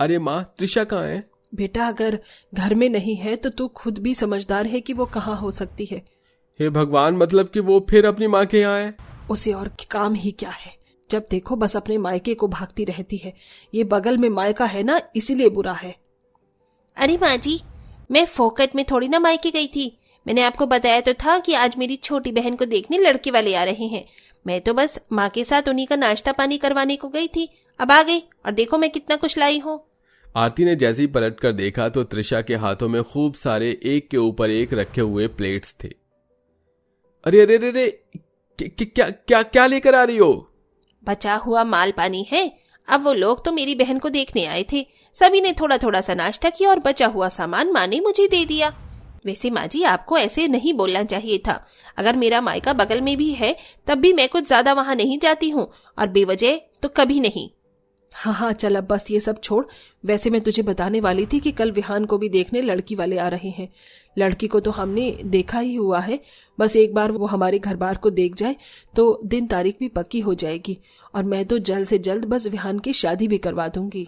अरे माँ, त्रिशा कहाँ है? बेटा, अगर घर में नहीं है तो तू खुद भी समझदार है कि वो कहाँ हो सकती है। हे भगवान, मतलब कि वो फिर अपनी माँ के यहाँ है? उसे और काम ही क्या है, जब देखो बस अपने मायके को भागती रहती है। ये बगल में मायका है ना, इसीलिए बुरा है। अरे माँ जी, मैं फोकट में थोड़ी ना मायके गई थी। मैंने आपको बताया तो था कि आज मेरी छोटी बहन को देखने लड़के वाले आ रहे हैं। मैं तो बस माँ के साथ उन्हीं का नाश्ता पानी करवाने को गई थी। अब आ गई और देखो मैं कितना कुछ लाई हूँ। आरती ने जैसे ही पलट कर देखा तो त्रिशा के हाथों में खूब सारे एक के ऊपर एक रखे हुए प्लेट्स थे। अरे अरे अरे, क्या क्या क्या लेकर आ रही हो? बचा हुआ माल पानी है। अब वो लोग तो मेरी बहन को देखने आए थे, सभी ने थोड़ा थोड़ा सा नाश्ता किया और बचा हुआ सामान माँ ने मुझे दे दिया। वैसे माँ जी, आपको ऐसे नहीं बोलना चाहिए था। अगर मेरा मायका बगल में भी है तब भी मैं कुछ ज्यादा वहां नहीं जाती हूँ, और बेवजह तो कभी नहीं। हाँ हाँ, चल अब बस ये सब छोड़। वैसे मैं तुझे बताने वाली थी कि कल विहान को भी देखने लड़की वाले आ रहे हैं। लड़की को तो हमने देखा ही हुआ है, बस एक बार वो हमारे घर बार को देख जाए तो दिन तारीख भी पक्की हो जाएगी, और मैं तो जल्द से जल्द बस विहान की शादी भी करवा दूंगी।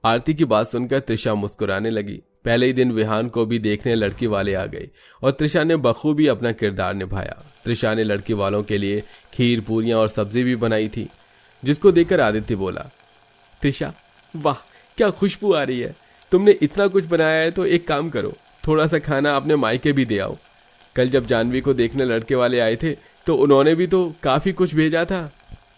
आरती की बात सुनकर त्रिशा मुस्कुराने लगी। पहले ही दिन विहान को भी देखने लड़की वाले आ गए और त्रिशा ने बखूबी अपना किरदार निभाया। त्रिशा ने लड़की वालों के लिए खीर, पूरियां और सब्जी भी बनाई थी, जिसको देखकर आदित्य बोला, त्रिशा वाह, क्या खुशबू आ रही है। तुमने इतना कुछ बनाया है तो एक काम करो, थोड़ा सा खाना अपने मायके भी दे आओ। कल जब जानवी को देखने लड़के वाले आए थे तो उन्होंने भी तो काफी कुछ भेजा था।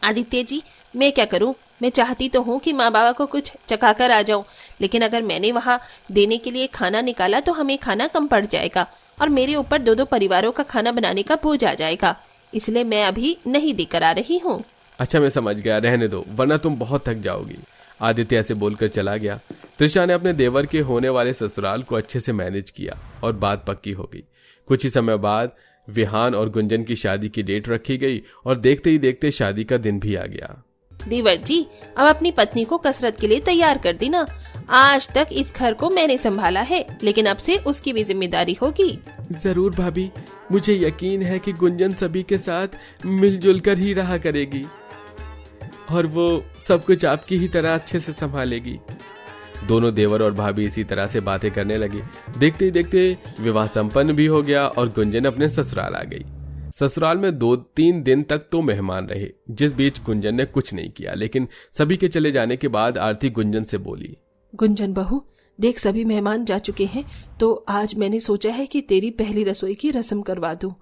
आदित्य जी, मैं क्या करूं? मैं चाहती तो हूं कि माँ बाबा को कुछ चखा कर आ जाऊं, लेकिन अगर मैंने वहां देने के लिए खाना निकाला तो हमें खाना कम पड़ जाएगा और मेरे ऊपर दो दो परिवारों का खाना बनाने का बोझ आ जाएगा। इसलिए मैं अभी नहीं देकर आ रही हूँ। अच्छा, मैं समझ गया, रहने दो, वरना तुम बहुत थक जाओगी। आदित्य ऐसे बोलकर चला गया। त्रिशा ने अपने देवर के होने वाले ससुराल को अच्छे से मैनेज किया और बात पक्की हो गई। कुछ ही समय बाद विहान और गुंजन की शादी की डेट रखी गई और देखते ही देखते शादी का दिन भी आ गया। देवर जी, अब अपनी पत्नी को कसरत के लिए तैयार कर देना। आज तक इस घर को मैंने संभाला है, लेकिन अब से उसकी भी जिम्मेदारी होगी। जरूर भाभी, मुझे यकीन है कि गुंजन सभी के साथ मिलजुल कर ही रहा करेगी और वो सब कुछ आपकी ही तरह अच्छे से संभालेगी। दोनों देवर और भाभी इसी तरह से बातें करने लगे। देखते ही देखते विवाह संपन्न भी हो गया और गुंजन अपने ससुराल आ गई। ससुराल में 2-3 दिन तक तो मेहमान रहे, जिस बीच गुंजन ने कुछ नहीं किया। लेकिन सभी के चले जाने के बाद आरती गुंजन से बोली, गुंजन बहू, देख सभी मेहमान जा चुके हैं तो आज मैंने सोचा है कि तेरी पहली रसोई की रस्म करवा दूं।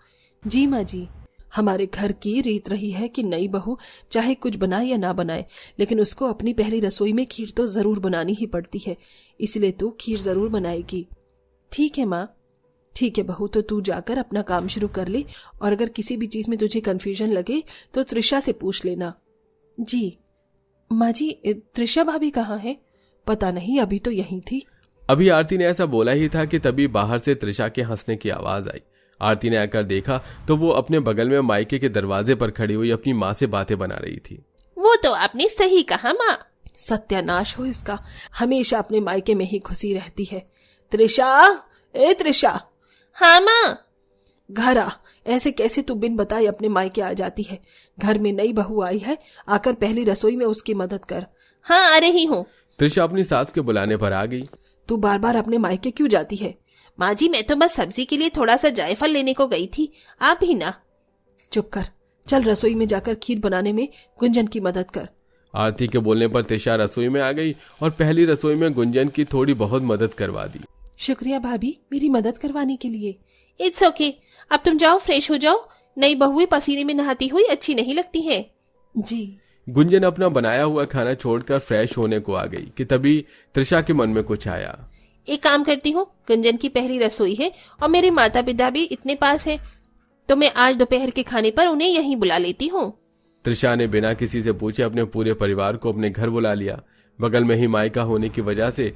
जी माँ जी, हमारे घर की रीत रही है कि नई बहू चाहे कुछ बनाए या ना बनाए, लेकिन उसको अपनी पहली रसोई में खीर तो जरूर बनानी ही पड़ती है, इसलिए तू खीर जरूर बनाएगी। ठीक है माँ। ठीक है बहू, तो तू जाकर अपना काम शुरू कर ले, और अगर किसी भी चीज में तुझे कंफ्यूजन लगे तो त्रिशा से पूछ लेना। जी माँ जी, त्रिशा भाभी कहाँ है? पता नहीं, अभी तो यहीं थी। अभी आरती ने ऐसा बोला ही था कि तभी बाहर से त्रिशा के हंसने की आवाज आई। आरती ने आकर देखा तो वो अपने बगल में मायके के दरवाजे पर खड़ी हुई अपनी माँ से बातें बना रही थी। वो तो आपने सही कहा माँ। सत्यानाश हो इसका, हमेशा अपने मायके में ही घुसी रहती है। त्रिशा, ए त्रिशा। हाँ माँ। घर आ, ऐसे कैसे तू बिन बताए अपने मायके आ जाती है? घर में नई बहू आई है, आकर पहली रसोई में उसकी मदद कर। हाँ, आ रही हूँ। त्रिशा अपनी सास के बुलाने पर आ गई। तू बार बार अपने मायके क्यों जाती है? माँ जी, मैं तो बस सब्जी के लिए थोड़ा सा जायफल लेने को गई थी, आप ही ना। चुप कर, चल रसोई में जाकर खीर बनाने में गुंजन की मदद कर। आरती के बोलने पर त्रिशा रसोई में आ गई और पहली रसोई में गुंजन की थोड़ी बहुत मदद करवा दी। शुक्रिया भाभी, मेरी मदद करवाने के लिए। इट्स ओके, अब तुम जाओ, फ्रेश हो जाओ। नई बहुएं पसीने में नहाती हुई अच्छी नहीं लगती है। जी। गुंजन अपना बनाया हुआ खाना छोड़कर फ्रेश होने को आ गई कि तभी त्रिशा के मन में कुछ आया। एक काम करती हूँ, गुंजन की पहली रसोई है और मेरे माता पिता भी इतने पास हैं, तो मैं आज दोपहर के खाने पर उन्हें यहीं बुला लेती हूँ। त्रिशा ने बिना किसी से पूछे अपने पूरे परिवार को अपने घर बुला लिया। बगल में ही मायका होने की वजह से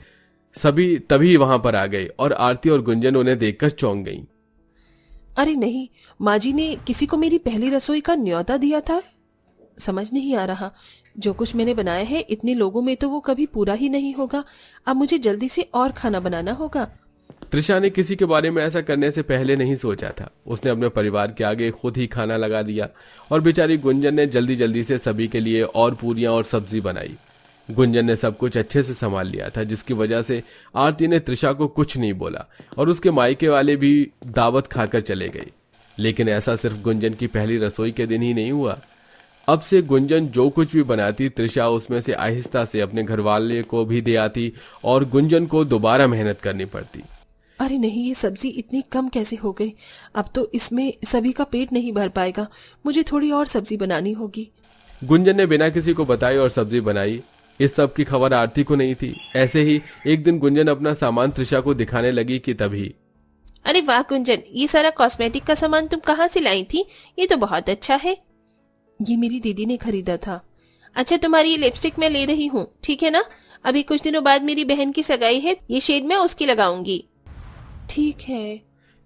सभी तभी वहां पर आ गए और आरती और गुंजन उन्हें देखकर चौंक गईं। अरे नहीं, माँ जी ने किसी को मेरी पहली रसोई का न्योता दिया था? समझ नहीं आ रहा, जो कुछ मैंने बनाया है इतने लोगों में तो वो कभी पूरा ही नहीं होगा। अब मुझे जल्दी से और खाना बनाना होगा। त्रिशा ने किसी के बारे में ऐसा करने से पहले नहीं सोचा था। उसने अपने परिवार के आगे खुद ही खाना लगा दिया और बेचारी गुंजन ने जल्दी जल्दी से सभी के लिए और पूरियां और सब्जी बनाई। गुंजन ने सब कुछ अच्छे से संभाल लिया था, जिसकी वजह से आरती ने त्रिशा को कुछ नहीं बोला और उसके मायके वाले भी दावत खाकर चले गए। लेकिन ऐसा सिर्फ गुंजन की पहली रसोई के दिन ही नहीं हुआ। अब से गुंजन जो कुछ भी बनाती, त्रिशा उसमें से आहिस्ता से अपने घरवाले को भी दे आती और गुंजन को दोबारा मेहनत करनी पड़ती। अरे नहीं, ये सब्जी इतनी कम कैसे हो गई? अब तो इसमें सभी का पेट नहीं भर पाएगा। मुझे थोड़ी और सब्जी बनानी होगी। गुंजन ने बिना किसी को बताए और सब्जी बनाई। इस सब की खबर आरती को नहीं थी। ऐसे ही एक दिन गुंजन अपना सामान त्रिशा को दिखाने लगी कि तभी, अरे वाह गुंजन, ये सारा कॉस्मेटिक का सामान तुम कहाँ से लाई थी? ये तो बहुत अच्छा है। ये मेरी दीदी ने खरीदा था। अच्छा, तुम्हारी ये लिपस्टिक मैं ले रही हूँ, ठीक है ना? अभी कुछ दिनों बाद मेरी बहन की सगाई है, ये शेड मैं उसकी लगाऊंगी। ठीक है।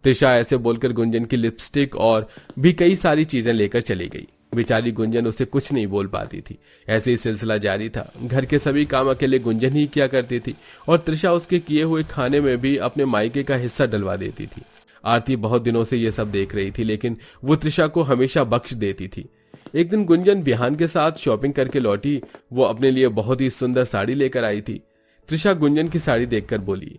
त्रिशा ऐसे बोलकर गुंजन की लिपस्टिक और भी कई सारी चीजें लेकर चली गई। बेचारी गुंजन उसे कुछ नहीं बोल पाती थी। ऐसे ही सिलसिला जारी था। घर के सभी काम अकेले गुंजन ही किया करती थी और त्रिशा उसके किए हुए खाने में भी अपने मायके का हिस्सा डलवा देती थी। आरती बहुत दिनों से ये सब देख रही थी, लेकिन वो त्रिशा को हमेशा बख्श देती थी। एक दिन गुंजन विहान के साथ शॉपिंग करके लौटी। वो अपने लिए बहुत ही सुंदर साड़ी लेकर आई थी। त्रिशा गुंजन की साड़ी देखकर बोली,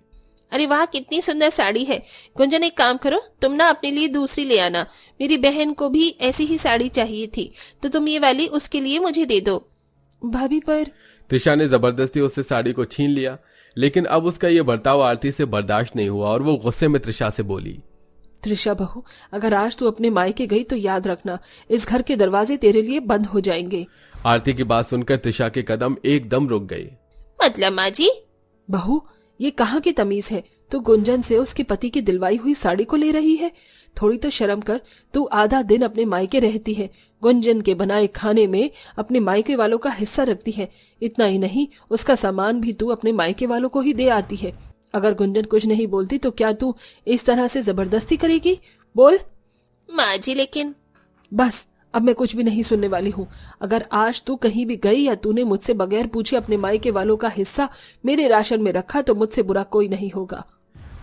अरे वाह, कितनी सुंदर साड़ी है। गुंजन, एक काम करो, तुम ना अपने लिए दूसरी ले आना। मेरी बहन को भी ऐसी ही साड़ी चाहिए थी, तो तुम ये वाली उसके लिए मुझे दे दो। भाभी पर त्रिशा ने जबरदस्ती उससे साड़ी को छीन लिया, लेकिन अब उसका ये बर्ताव आरती से बर्दाश्त नहीं हुआ और वो गुस्से में त्रिशा से बोली, त्रिशा बहू, अगर आज तू अपने मायके गई तो याद रखना, इस घर के दरवाजे तेरे लिए बंद हो जाएंगे। आरती की बात सुनकर त्रिशा के कदम एकदम रुक गए। मतलब माँ जी? बहू, ये कहाँ की तमीज है? तू गुंजन से उसके पति की दिलवाई हुई साड़ी को ले रही है। थोड़ी तो शर्म कर। तू आधा दिन अपने मायके रहती है, गुंजन के बनाए खाने में अपने मायके वालों का हिस्सा रखती है। इतना ही नहीं, उसका सामान भी तू अपने मायके वालों को ही दे आती है। अगर गुंजन कुछ नहीं बोलती तो क्या तू इस तरह से जबरदस्ती करेगी? बोल। माँ जी, लेकिन बस, अब मैं कुछ भी नहीं सुनने वाली हूँ। अगर आज तू कहीं भी गई या तूने मुझसे बगैर पूछे अपने मायके वालों का हिस्सा मेरे राशन में रखा तो मुझसे बुरा कोई नहीं होगा।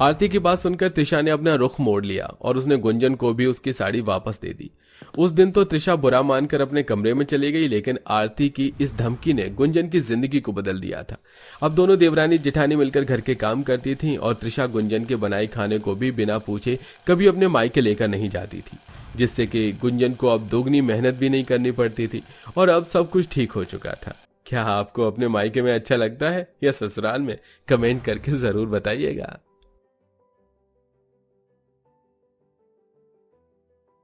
आरती की बात सुनकर त्रिशा ने अपना रुख मोड़ लिया और उसने गुंजन को भी उसकी साड़ी वापस दे दी। उस दिन तो त्रिशा बुरा मानकर अपने कमरे में चली गई, लेकिन आरती की इस धमकी ने गुंजन की जिंदगी को बदल दिया था। अब दोनों देवरानी जेठानी मिलकर घर के काम करती थीं और त्रिशा गुंजन के बनाए खाने को भी बिना पूछे कभी अपने मायके लेकर नहीं जाती थी, जिससे कि गुंजन को अब दोगुनी मेहनत भी नहीं करनी पड़ती थी और अब सब कुछ ठीक हो चुका था। क्या आपको अपने मायके में अच्छा लगता है या ससुराल में? कमेंट करके जरूर बताइएगा।